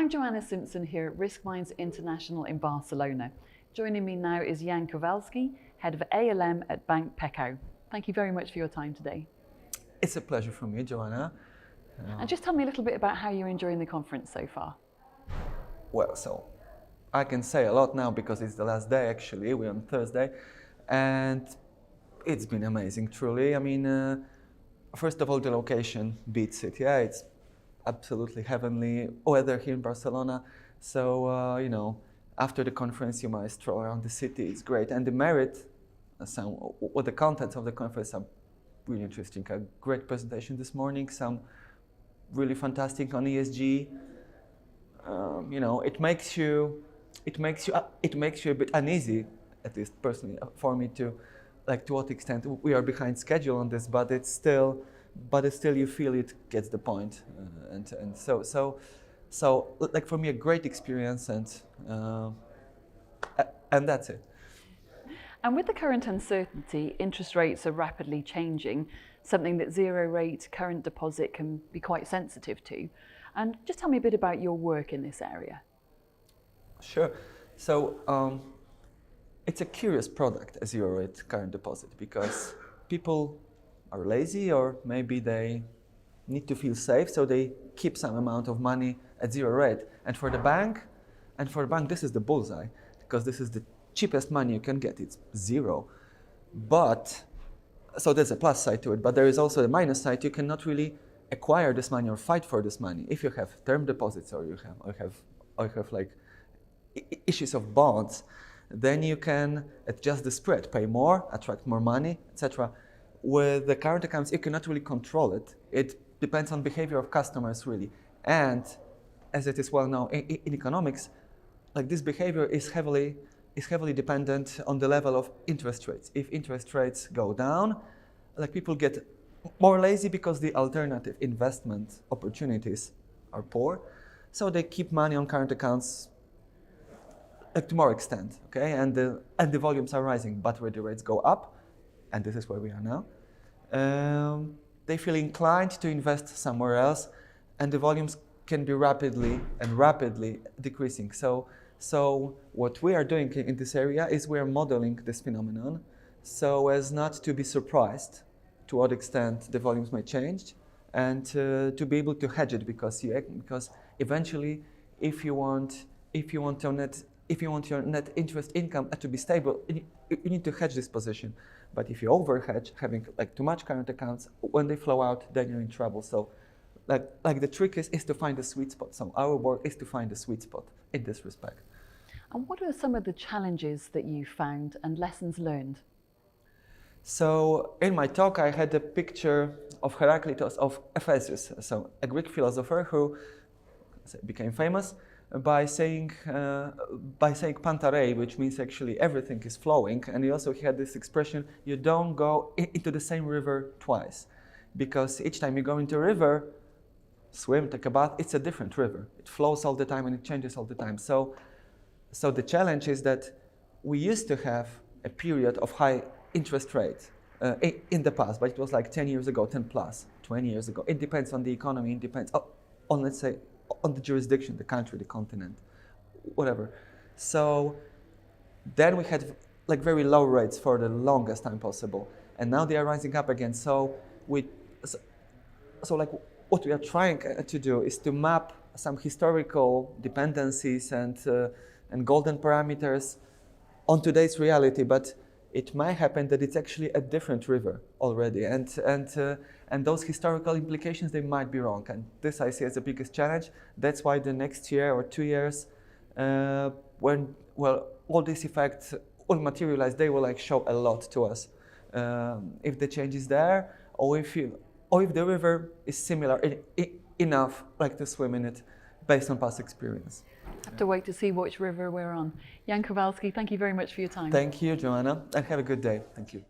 I'm Joanna Simpson here at Risk Minds International in Barcelona. Joining me now is Jan Kowalski, Head of ALM at Bank Pekao. Thank you very much for your time today. It's a pleasure for me, Joanna. And just tell me a little bit about how you're enjoying the conference so far. Well, so I can say a lot now because it's the last day actually, we're on Thursday, and it's been amazing, truly. I mean, first of all, the location beats it. Yeah, it's absolutely heavenly weather here in Barcelona. So, after the conference, you might stroll around the city. It's great. And the the contents of the conference are really interesting. A great presentation this morning, some really fantastic on ESG. It makes you a bit uneasy, at least personally, for me to what extent we are behind schedule on this, but it's still you feel it gets the point, and so for me a great experience, and that's it. And with the current uncertainty, interest rates are rapidly changing, something that zero rate current deposit can be quite sensitive to. And just tell me a bit about your work in this area. Sure. So it's a curious product, a zero rate current deposit, because people are lazy, or maybe they need to feel safe, so they keep some amount of money at zero rate. And for the bank, this is the bullseye, because this is the cheapest money you can get. It's zero. But so there's a plus side to it, but there is also the minus side. You cannot really acquire this money or fight for this money if you have term deposits, or you have like issues of bonds. Then you can adjust the spread, pay more, attract more money, etc. With the current accounts, you cannot really control it. It depends on behavior of customers, really. And as it is well known in economics, this behavior is heavily dependent on the level of interest rates. If interest rates go down, people get more lazy because the alternative investment opportunities are poor. So they keep money on current accounts to more extent, okay? And the volumes are rising, but where the rates go up, and this is where we are now, they feel inclined to invest somewhere else, and the volumes can be rapidly decreasing. So what we are doing in this area is we are modeling this phenomenon so as not to be surprised to what extent the volumes may change, and to be able to hedge it, because eventually, if you want your net interest income to be stable, you need to hedge this position. But if you overhedge, having too much current accounts, when they flow out, then you're in trouble. So the trick is to find the sweet spot. So our work is to find the sweet spot in this respect. And what are some of the challenges that you found and lessons learned? So in my talk, I had a picture of Heraclitus of Ephesus, so a Greek philosopher who became famous by saying pantarei, which means actually everything is flowing. And he had this expression: you don't go into the same river twice, because each time you go into a river, swim, take a bath, it's a different river. It flows all the time and it changes all the time. So the challenge is that we used to have a period of high interest rates in the past, but it was 10 years ago, 10 plus, 20 years ago. It depends on the economy, it depends on, let's say, on the jurisdiction, the country, the continent, whatever. So then we had very low rates for the longest time possible, and now they are rising up again. So what we are trying to do is to map some historical dependencies and golden parameters on today's reality, but it might happen that it's actually a different river already, and those historical implications, they might be wrong, and this I see as the biggest challenge. That's why the next year or 2 years, when all these effects will materialize, they will show a lot to us. If the change is there, or if the river is similar enough to swim in it, based on past experience. Have to wait to see which river we're on. Jan Kowalski, thank you very much for your time. Thank you, Joanna, and have a good day. Thank you.